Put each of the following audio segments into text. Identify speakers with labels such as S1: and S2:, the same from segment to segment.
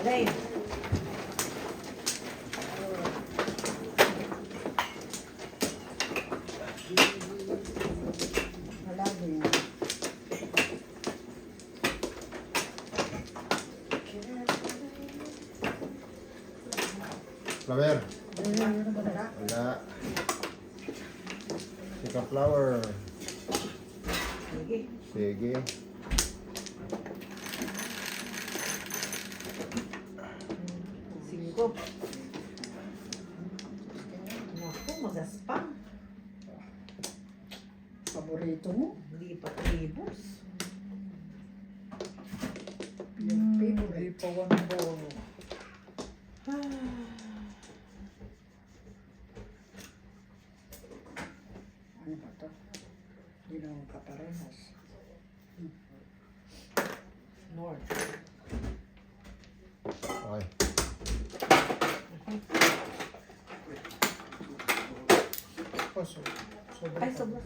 S1: Lagay.
S2: Wala din.
S3: Flower.
S2: Wala.
S3: Wala. Sika flower.
S1: Sige.
S3: Sige.
S1: Singko. Naku, magaspang.
S2: Paborito mo?
S1: Hindi pa tribos.
S2: Yung favorite.
S4: Hindi pa one ball.
S2: Ano ba to? Hindi naman kaparehas.
S1: North.
S3: Okay.
S4: Oh, so,
S1: Ay, sobra.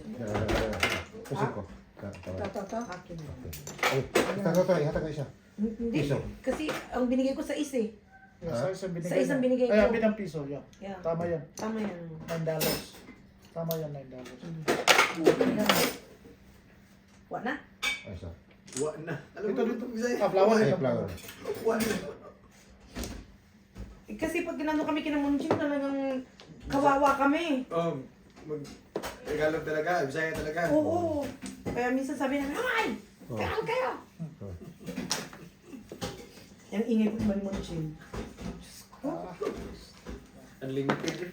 S3: Pusin ko. Tawag.
S2: Ito.
S1: Akin na.
S3: Ay, ito. Ihatag ko isa.
S1: Hindi.
S3: Piso.
S1: Kasi ang binigay ko sa is eh.
S4: yeah, sa isang binigay
S1: Sa isang
S4: niya.
S1: binigay
S4: Ay,
S1: ko.
S4: abin ang piso, yeah.
S1: Yeah.
S4: Tama yan.
S1: Tama yan.
S4: $9. Tama yan, $9.
S1: Wa na?
S3: Ay, isa.
S5: Wa na. Alam
S4: Ito,
S5: mo
S4: dito.
S5: dito. Bisaya.
S4: Ah, flower.
S3: Ay,
S4: ito.
S3: flower.
S5: Wa na.
S1: Eh, kasi pag ginano kami kinamunching talagang kawawa kami.
S5: Mag Tagalog talaga, Bisaya talaga.
S1: Oo. Kaya minsan sabi namin, ay!
S3: Oh.
S1: Kaya kayo!
S3: Oh.
S1: Yung ingay ko manmunching.
S4: Ah,
S5: Unlimited.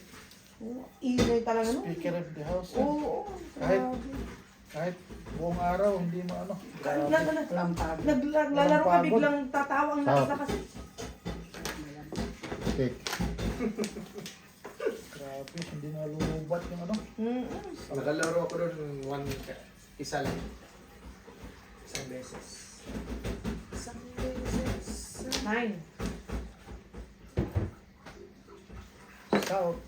S1: Oo, ingay talaga no?
S4: speaker of the house.
S1: Oo.
S4: Kahit-
S1: grabe.
S4: Kahit buong araw, hindi mo ano.
S2: Lampag.
S1: Naglalaro ka biglang tatawa ang lakas-lakas.
S3: Stick.
S4: Grabe, hindi na lulubat yung ano.
S5: Nakalaro ako doon isa lang. Isang beses. Isang beses.
S1: 9.
S4: South.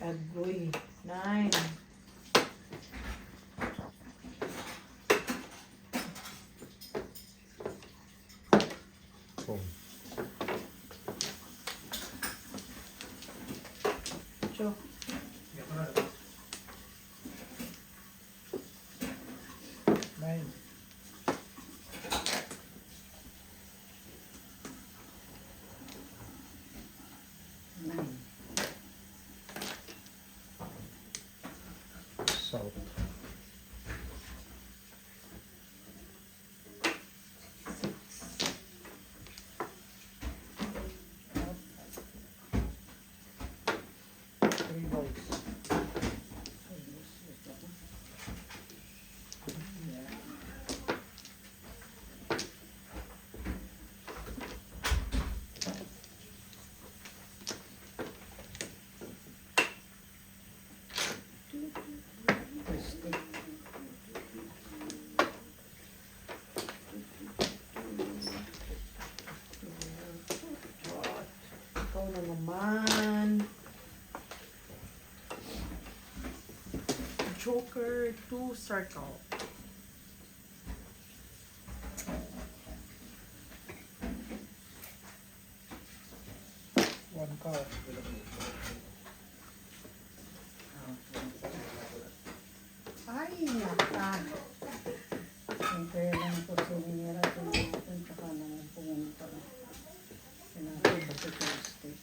S1: Agoy. 9.
S3: Oh.
S1: Cho.
S4: Nine.
S2: Nine.
S3: South.
S4: Three balls.
S2: Stick.
S1: Ikaw na naman. Joker 2 circle.
S4: One card.
S2: Ay, naka. Siyempre lang po sinira ko natin. Tsaka naman pumunta. Sinabi ba si stick?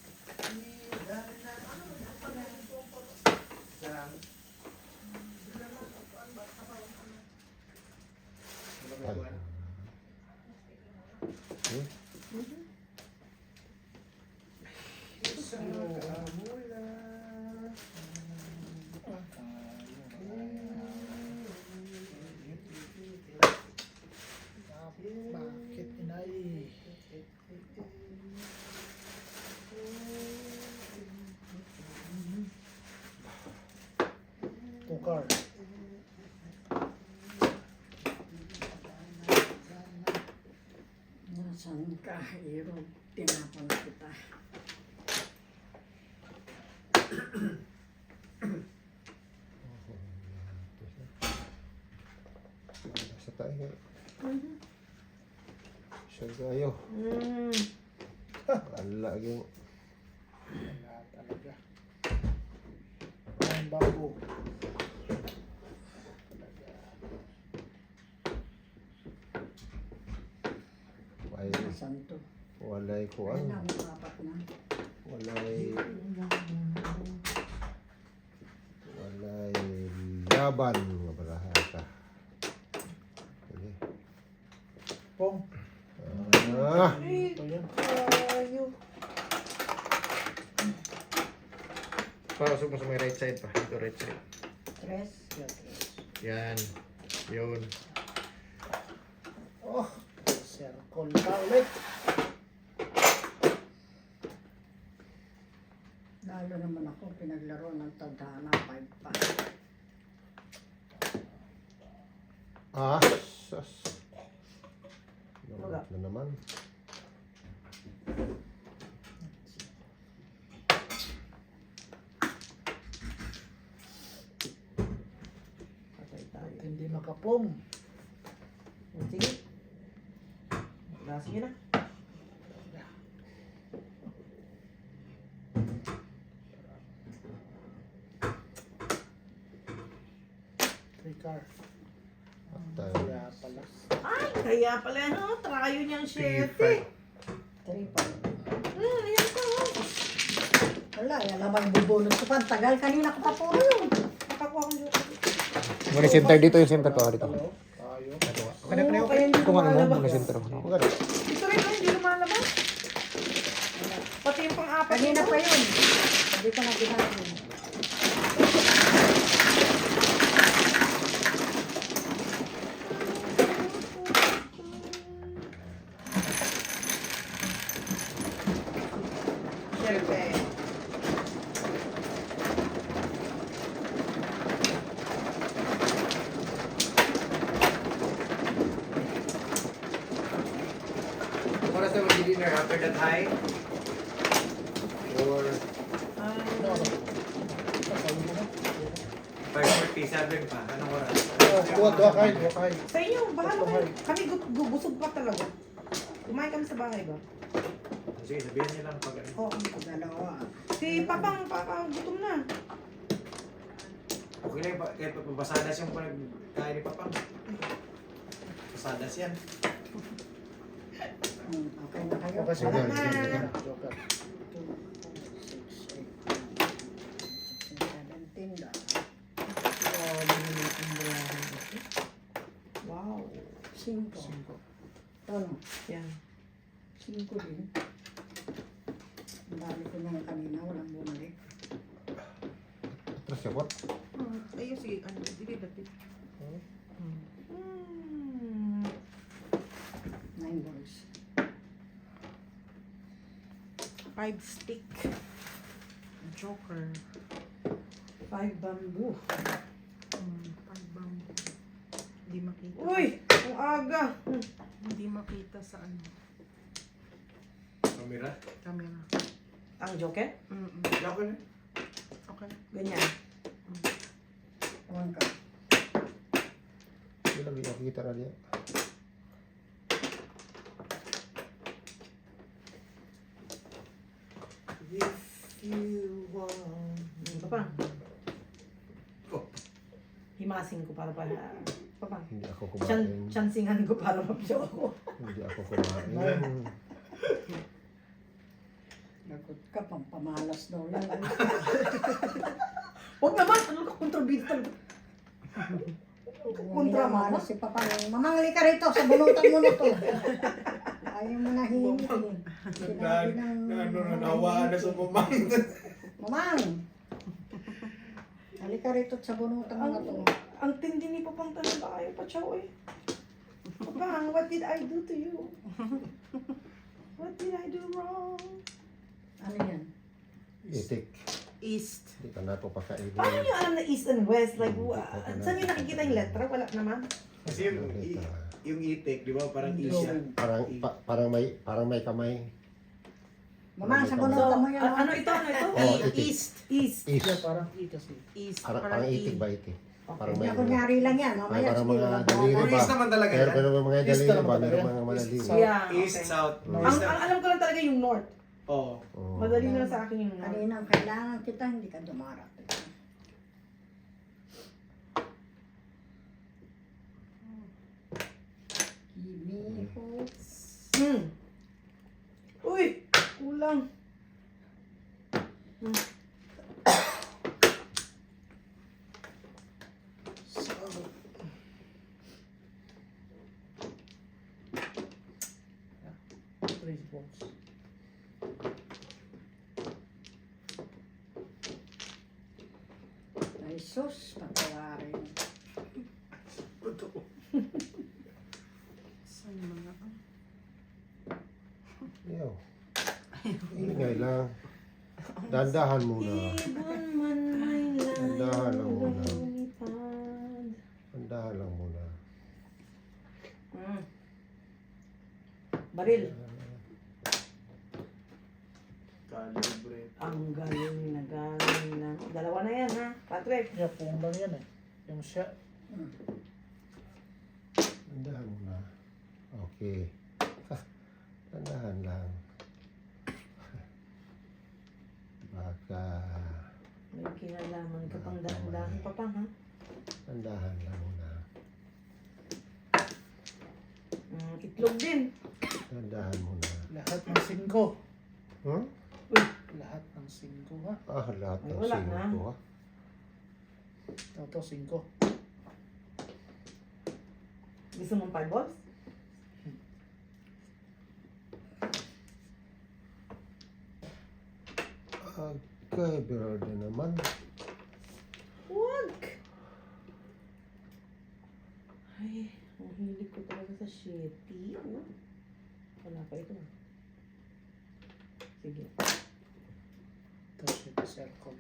S3: Ay. Okay.
S4: Bakit inay? Two card.
S2: Saan ka, hero? Tinapon kita.
S3: Sa tayo. Siya tayo. Wala yung...
S4: Wala talaga. Ang bambu.
S3: Ay,
S2: Saan to?
S3: walay
S2: Ay
S3: kuan.
S2: na, apat na.
S3: Walay... Walay laban nga barahata. Sige.
S4: Pong.
S3: Ah!
S1: Ay,
S4: Ito yan.
S1: tayo.
S5: Pasok mo sa may right side pa. Ito right side.
S2: Tres.
S5: Yan. Yun.
S4: Oh, circle na ulit.
S2: Lalo naman ako, pinaglaro ng tadhana, 5 pa.
S3: Ah! Sus!
S1: Wala.
S3: Na naman.
S1: Patay tayo.
S4: Hindi makapong.
S1: Sige. Sige na.
S4: Three car.
S3: Tayo.
S4: Kaya pala.
S1: Ay, kaya pala, no? Trayo niyang 7.
S2: 3 pa.
S1: Yan pa, oh.
S2: Wala, yan naman bubunod ko pa. Ang tagal, kanina ko pa puro yun.
S1: Nakakuha ko dito.
S3: Muna center dito yung center ko dito.
S4: Tayo. Tayo.
S1: Oo, kaya hindi lumalabas.
S3: center ko. Maganda.
S1: Ito rin, hindi lumalabas. Pati yung pang-apat.
S2: Kanina
S1: nito.
S2: pa yun. Hindi ko na ginagawa.
S1: Siyempre.
S5: Oras na mag-dinner after that high? Or
S4: Tayo mo na.
S5: 5:47 pa? Anong oras?
S4: Dua kayo.
S1: Sa inyo, bahala kayo. Kami busog pa talaga. Kumain kami sa bahay ba?
S5: Sige, sabihin niyo lang pag ano.
S1: Oo.
S2: Dalawa.
S1: Si Papang, gutom na.
S5: Okay lang, kahit basadas yung pagkain ni Papang. Basadas yan.
S2: Okay na kayo.
S4: Okay, sige.
S1: Wala na.
S4: Joker.
S2: 2, 4, 6, 8, 17 lang.
S1: Wow.
S2: 5. Tono.
S1: Yan.
S2: 5 din. Ang dami ko nung kanina, walang bumalik.
S3: Terus siapa?
S1: Ayun, sige. Ano, dili dati.
S2: 9 balls.
S1: 5 stick. Joker. 5 bamboo.
S6: 5 bamboo. Hindi makita.
S1: Uy! Ang aga!
S6: Hindi makita sa ano,
S5: Kamera?
S6: camera.
S1: Ang joker?
S5: Okay na.
S6: Okay.
S1: Ganyan.
S2: Ewan ka.
S3: Dia lagi nakikita na dia.
S5: If you want.
S1: Papang.
S5: Oh.
S1: Himasing ko para Papang.
S3: Hindi ako kumain.
S1: Chansingan ko para mapyo ako.
S3: Hindi ako kumain.
S2: Lagot ka, pampamalas daw yan.
S1: Huwag naman! Ano ka kontrabida talaga? Kontra mama?
S2: Si Papa, mamangli ka rito sa bunutan mo na to. Ayaw mo na hingit eh. Sinabi ng...
S5: Nawaan na sa Mamang.
S2: Mamang! Halika rito sa bunutan mo na to.
S1: Ang tindi ni Papang talaga. Ayaw pa chow eh. Papang, what did I do to you? What did I do wrong?
S2: Ano yan?
S3: Itik.
S6: East.
S3: Hindi ka na ito pakainin.
S1: Paano nyo alam na east and west? Like, saan yung nakikita yung letra? Wala naman.
S5: Kasi yung
S3: Dito.
S5: yung itik, di ba? Parang E siya.
S3: Parang may kamay.
S2: Mama, sa bunutan mo yan.
S1: Ano ito? Ano ito?
S3: Oh, itik.
S6: East.
S1: East.
S3: Is.
S4: Yeah, parang E kasi.
S6: East.
S3: Parang itik ba itik? Parang may
S2: Hindi, kunyari lang yan. Mamaya,
S3: parang
S2: sige,
S3: mga
S2: wala
S3: daliri
S5: Puro
S3: ba?
S5: east naman talaga
S3: Pero
S5: yan.
S3: pero mga
S4: East
S3: daliri
S4: naman
S3: ba?
S4: talaga
S3: Meron
S4: yan.
S3: mga malaliit.
S4: East,
S1: Yeah,
S5: East,
S1: okay.
S5: south.
S1: Ang alam ko lang talaga yung north.
S5: Oo.
S3: Oh.
S1: Madali na sa akin yung north.
S2: Kanina, ang kailangan kita, hindi ka dumarating. Give me hope.
S1: Uy! Kulang.
S4: Three balls.
S2: Ay, sus, patawarin.
S6: Saan yung mga...
S3: Yaw. Ingay lang. Dandahan muna.
S1: Ibon man may
S3: Dandahan lang muna.
S1: lumipad.
S3: Dandahan lang muna.
S1: Baril.
S5: Calibrate.
S1: Ang galing na galing na. Dalawa na yan ha, Patrick.
S4: Yeah, pung lang yan eh. Yung siya.
S3: Dandahan muna. Okay. Dandahan lang. Baka
S1: May kinalaman ka pang dahan-dahan pa pa ha.
S3: dandahan lang muna.
S1: Itlog din.
S3: Dandahan muna.
S4: Lahat ng 5.
S3: Huh?
S4: Lahat ng 5 ha.
S3: Lahat
S1: Ay,
S3: ng
S1: wala
S3: sino
S1: na.
S3: ko ha.
S4: Ito, 5.
S1: Gusto mong 5 balls?
S3: Okay, bird na naman.
S1: Wag! Ay, ang hilig ko talaga sa shitty. Oh. Wala pa ito. Sige.
S4: Ito siya, circle.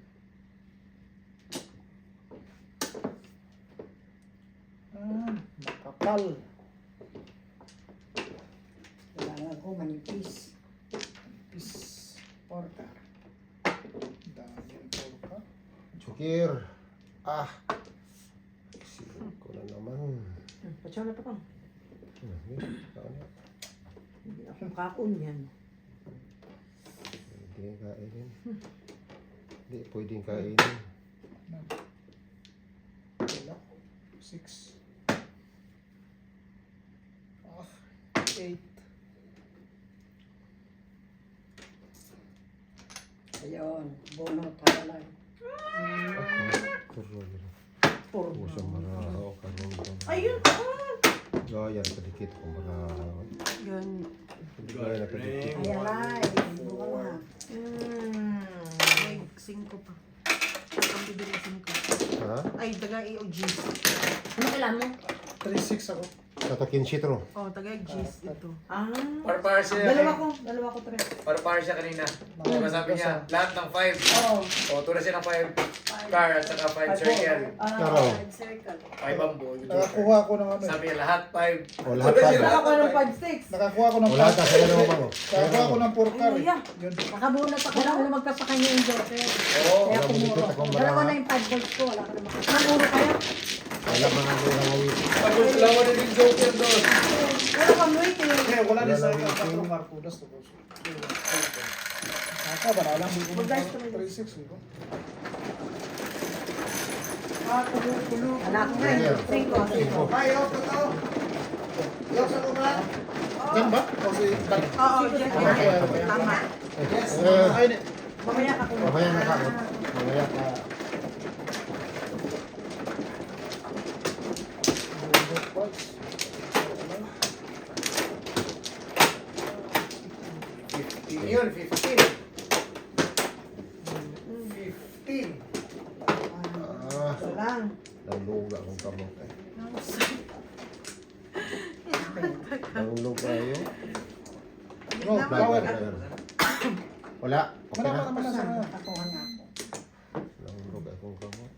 S4: Makapal.
S2: Kailangan ko manipis.
S4: Is porka. Dami yung porka.
S3: Chukir. Sino ko na naman.
S1: Patsaw na pa pang.
S3: Ano?
S1: Hindi akong kakun yan.
S3: Pwede kainin. Hindi pwedeng kainin.
S4: Wala. 6. 8.
S2: Ayun, bunot halay.
S3: Ako sa marahaw karon ko.
S1: Ayun!
S3: Gayan kadikit ko marahaw.
S6: Yan.
S3: Gayan na kadikit.
S2: Ay, alay. Bunga.
S6: Ay, 5 pa. Ang bibili 5.
S3: Ha?
S6: Ay, taga EOG.
S1: Ano kailan mo?
S4: 3-6 ako.
S3: Kato kinshitro.
S6: Oh, taga G's ito.
S5: Par siya.
S1: Dalawa ko tre.
S5: Par siya kanina. Diba sabi niya, lahat ng 5.
S1: Oo.
S5: O, tura siya ng 5 car at saka 5 circle.
S3: Karo.
S5: 5 bambu.
S4: Nakakuha ko ng ano.
S5: Sabi niya, lahat 5.
S3: O lahat pa.
S1: Nakakuha ng 5-6.
S4: Nakakuha ko ng
S3: O lahat na sa ganun mo.
S4: Nakakuha ko ng porka.
S1: Ay, yeah.
S4: Yun.
S2: Nakabunot ako na ulo magpapakanya yung joker.
S5: Oo.
S2: Kaya
S3: Wala mo
S2: kumuro.
S3: dikit akong
S2: Dalawa na
S3: marahaw.
S2: yung 5 volts ko. Wala ka na makakita.
S1: Nanguro kayo?
S3: Wala mga murang awit.
S5: Tapos lawa na din joker doon.
S1: Wala kang waiting.
S4: Eh, wala din sa
S3: Wala lang
S4: kapatong
S3: yung-
S4: Marcudas to. Naka ba na lang hindi ko
S1: Mag-dice ka na.
S4: 3-6 di ba?
S1: Anak ko nga. 5.
S4: Yan ba? O si
S6: Oo, dyan. Tama.
S4: Ay, hindi.
S1: Mamaya ka kung
S3: Mamaya na ka. Mamaya ka.
S5: Yun, 15. 15.
S1: Ito lang.
S3: Naluga akong kamot eh. Naluga kayo.
S4: No,
S6: Naman.
S4: power.
S3: Wala. Okay
S4: Wala pa
S3: na.
S4: naman na sa
S2: Nakakuha nga ako.
S3: Naluga akong kamot.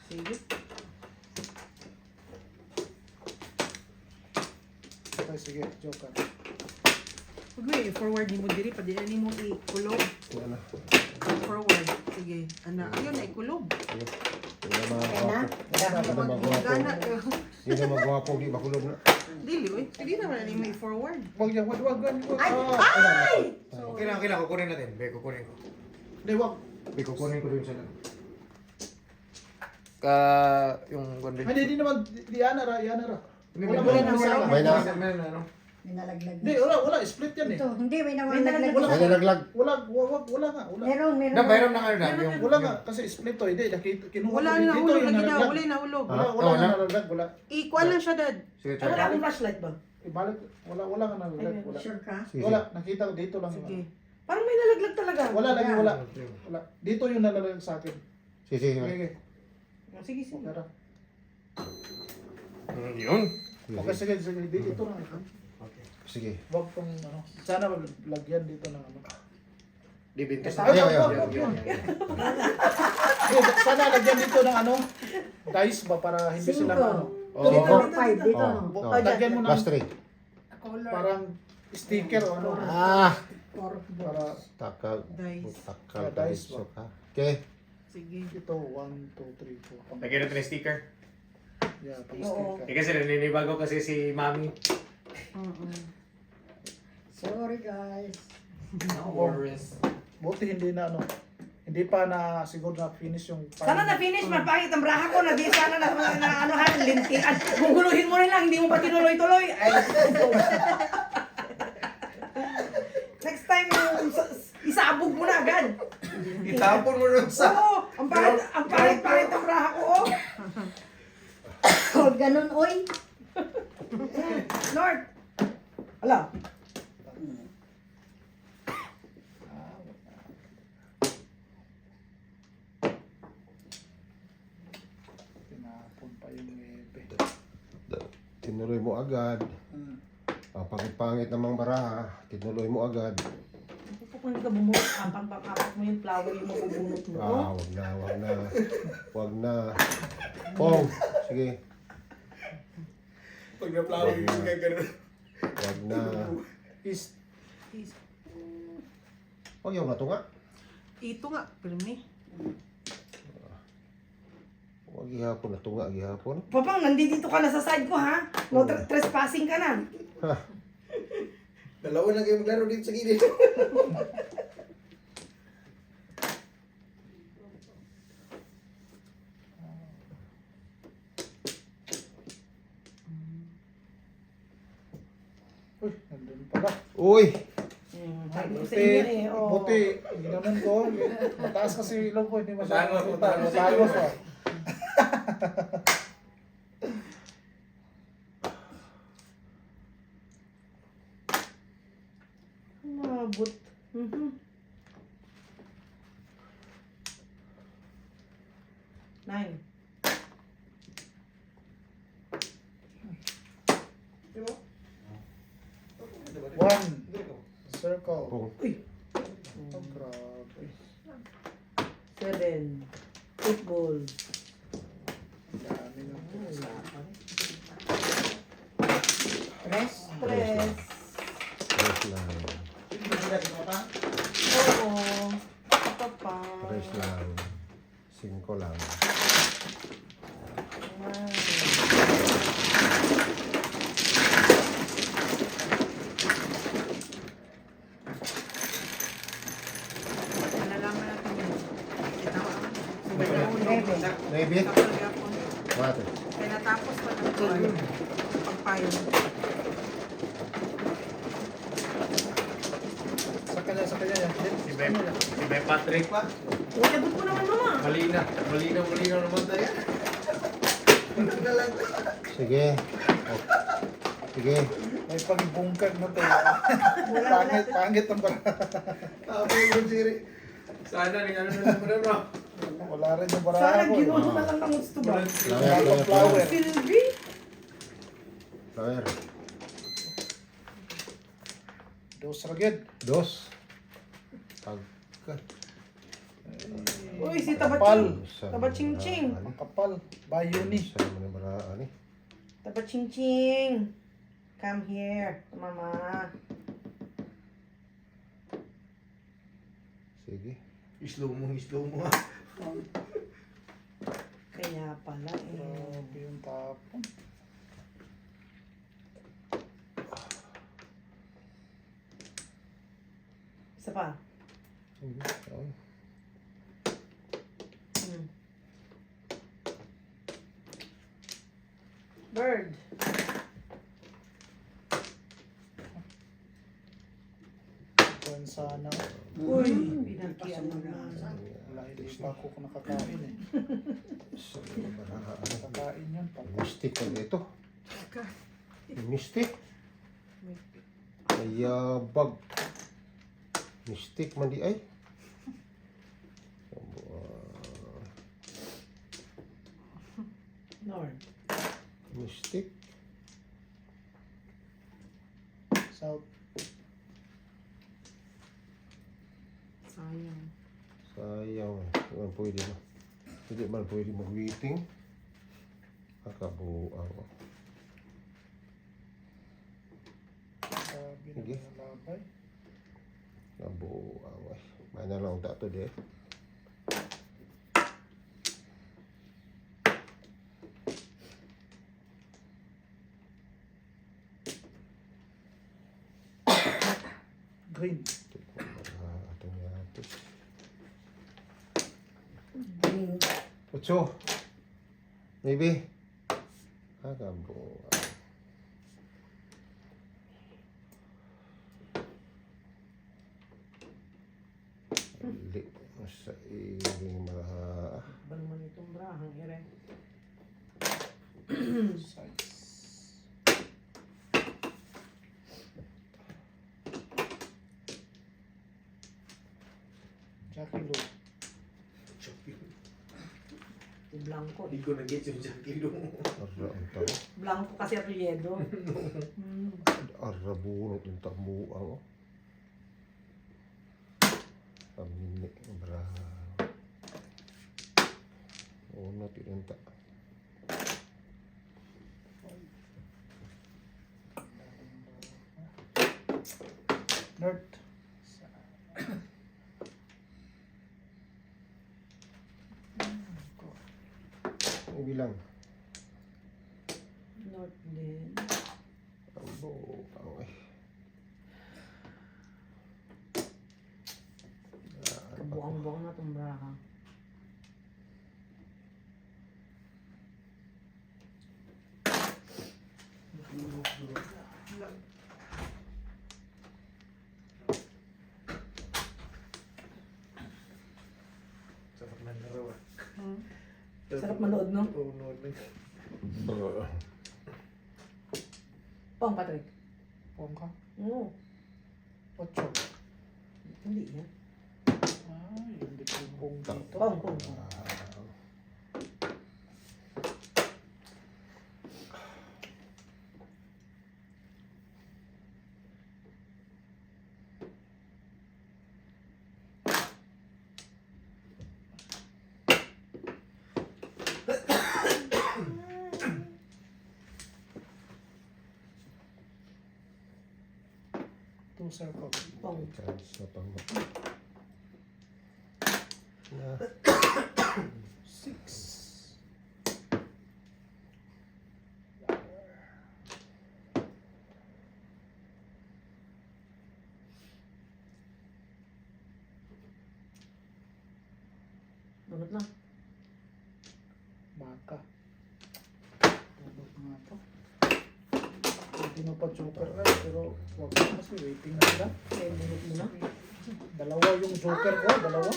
S1: Sige.
S4: Okay, sige, joker.
S6: Huwag mo i-forward mo diri, pwede na mo i-kulog.
S3: Yan na.
S6: Forward. Sige. Ana, ayun na ikulog.
S3: Sige. Hindi na
S2: Kaya na.
S3: magwapo. Hindi na magwapo.
S6: Gana.
S3: Hindi na magwapo. Di makulog na.
S6: Dili, oy. Pwede na wala mo i-forward.
S4: Wag yan, wag.
S5: Okay lang, kukunin natin. Be, kukunin ko.
S4: Hindi, wag.
S5: Be, kukunin ko dun sa yung gondol.
S4: Hindi naman, di ana ra.
S6: wala na, wala.
S3: May na.
S2: May nalaglag.
S4: Hindi, wala, split yan eh.
S2: Ito, hindi, may
S6: May
S2: nalaglag.
S3: May nalaglag.
S4: Wala nga.
S2: Meron.
S5: Bayram na kayo na. Yung,
S4: Wala nga, kasi split to, hindi, kinuha
S6: Wala
S4: ko
S6: na
S4: dito
S6: ulog
S4: yung
S6: lagi daw,
S4: nalaglag.
S6: wala na ulog.
S3: Ah.
S4: Wala nga nalaglag, wala.
S6: Ikuan lang siya, dad.
S5: sige,
S1: Wala
S5: try.
S1: akong flashlight ba?
S4: Ibalik, wala nga nalaglag, wala.
S2: Sure ka?
S3: Sige.
S4: Wala, nakita ko dito lang.
S6: Sige.
S1: Parang may nalaglag talaga.
S4: Wala lagi, wala. Dito yung nalaglag sa akin.
S3: Sige.
S4: Okay.
S1: Sige, sige.
S4: Okay,
S5: Yun.
S4: okay, sige, dito lang.
S3: Sige.
S4: Wag kong sana lagyan dito ng
S5: Di bintis
S4: Ay,
S5: na.
S4: wag. Sana lagyan dito ng dice ba para hindi sila
S3: Oo.
S2: Dito, 5 dito.
S3: Oo.
S4: Lagyan mo ng
S3: Last three.
S4: parang sticker o ano.
S3: Ah!
S4: Para
S3: Takag.
S6: Dice.
S3: Takag.
S4: Dice ba?
S3: Ka. Okay.
S6: Sige.
S4: ito 1, 2, 3, 4.
S5: Lagyan natin ng sticker.
S4: Yeah, pang
S1: Oo.
S4: sticker.
S5: Kasi naninibago kasi si Mami.
S6: Oo.
S2: Sorry guys.
S5: No worries.
S4: Buti hindi na hindi pa na siguro na finish yung
S1: Sana na-finish, mapangit ang braha ko. Di sana na ano ha, lintian. Guguluhin mo rin lang, hindi mo pa tinuloy-tuloy. Ay, next time, isabog mo na agad.
S5: Itapon mo rin sa...
S1: Oo, ang pangit ang braha ko, oh.
S2: Huwag ganun, oy.
S1: Lord. Ala.
S4: Tinapon pa yung ebe.
S3: Tinuloy mo agad. Ang pangit-pangit namang baraha. Tinuloy mo agad.
S1: Kung hindi ka bumulot, pang-apat mo yung flower yung mabubunot mo.
S3: Ah, wag na. Wag na. Pong. Sige.
S5: Pag na-flower yung gano'n.
S3: Wag na.
S4: Is
S3: Oh, yung na to nga.
S6: Ito nga, pirmi.
S3: Wag ihapon na to nga. Ihapon.
S1: Papang, nandito ka na sa side ko, ha? No trespassing ka na.
S5: Dalawa na kayo maglaro dito sa gilid.
S4: uy, nandun pala.
S3: Uy!
S1: Sa inyo eh, oh.
S4: Buti, ginanon ko. Mataas kasi ilong ko, hindi masyadong
S5: Matangos,
S4: kita.
S5: matangos.
S4: Matangos, oh.
S1: Mabot. Nine.
S4: One. Circle.
S3: Pong.
S4: Oh, grabe.
S1: 7. Football.
S4: Dami na po.
S2: Press.
S1: 3.
S3: Press lang.
S1: Oo. Ito pa.
S3: Press lang. 5 lang.
S6: Malalaman natin yun.
S3: Maybe?
S6: Kapag-apon.
S3: Mate.
S6: Kaya natapos pa ng tuwan. Pagpayon.
S4: Sa kanya yan.
S5: Si Bay Patrick pa.
S1: Uy, abot ko naman, mama.
S5: Malinaw naman tayo.
S3: Sige. Sige.
S4: May pagbungkag na to. Pangit ang bara.
S5: Tapos yung siri. Sana rin ano na bro.
S4: Wala rin yung bara
S1: Sana
S4: ko.
S1: ginawa na lang ng gusto ba?
S4: Flower.
S1: Silvi?
S3: Flower.
S4: Dos ragid.
S3: 2. Pagka.
S1: Uy, si
S4: Kapal.
S1: Tabaching-ching.
S4: Kapal. Bayuni.
S3: Sa mga baraan eh.
S1: Tabaching-ching.
S2: Come here, mama.
S3: Sige.
S5: Slow mo.
S1: Kaya pala eh.
S4: Grabe yung tapon.
S1: Isa pa.
S3: Sige. Ay.
S1: Hmm. Bird.
S4: Kung sana.
S1: Uy,
S2: Mm.
S1: pinagkian mo na.
S4: Wala, hindi pa ako nakakain eh.
S3: Sa baraha. Ano?
S4: Nakakain yan.
S3: Mystic pala ito. Mystic. Mayabag. Mystic man di ay.
S1: North.
S3: Mystic.
S4: South.
S6: Sayang.
S3: Sayang. Hindi man pwede mo. Hindi man pwede mag-waiting. Kakabuang.
S4: Sabi na
S3: Sige.
S4: labay.
S3: Kabuang. Ay. May na lang dato di eh.
S4: Green.
S3: Atong yato.
S2: Green.
S3: Ocho. Maybe. Kakabuang. Uli. Sa iling maha.
S1: Ba naman itong brahang ere?
S4: Size. Jackie Lou.
S1: Yung blanco
S5: Hindi
S1: eh.
S5: ko na-get yung Jackie Lou.
S3: Arra ang tao.
S1: Blanco kasi apelyedo. Hmm.
S3: Arra bunot yung tamuang. Amini. Braha. Una tinenta.
S4: North.
S3: Ang bilang.
S1: North din.
S3: Ambo. Ay.
S1: Kabuang-buang na itong brahang.
S5: Sarap na laro ah.
S1: Sarap manood, no?
S5: Oo, nood na.
S3: Brr.
S1: Pong, Patrick.
S4: Pongka.
S1: Oo.
S4: Ocho.
S1: Hindi yan.
S4: Ah, yung bitibong dito.
S1: Pong, pong, pong.
S4: Two circles.
S1: Pong.
S3: Chance na pang na.
S4: Six.
S1: Bunot na.
S4: Baka. Tulog nga to. Pwede na pa joker na pero wag na kasi waiting na sila.
S1: Okay, bunot mo na.
S4: Dalawa yung joker ko, dalawa.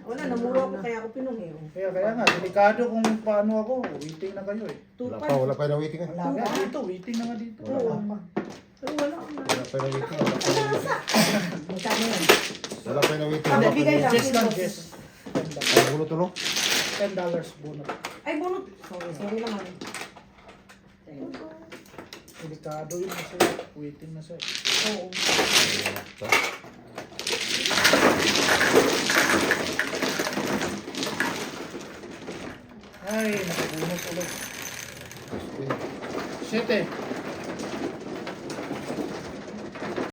S1: Wala, namuro ako kaya ako pinungi. Oh.
S4: Kaya nga, delikado kung paano ako. Waiting na kayo eh.
S3: Wala pa na waiting.
S4: Wala nga dito, waiting na nga dito.
S1: Wala pa. Pero wala akong na.
S3: Wala pa na waiting. Wala pa na waiting.
S2: Magkano yan?
S3: Wala pa na waiting.
S1: Ah, bigay lang.
S4: Yes lang, yes.
S3: Ay, buno to no?
S4: $10 bonus.
S1: Ay, bunot. Sorry naman.
S4: Delikado yun kasi waiting na siya.
S1: Oo.
S4: Ay, nakabunot ulit. 7.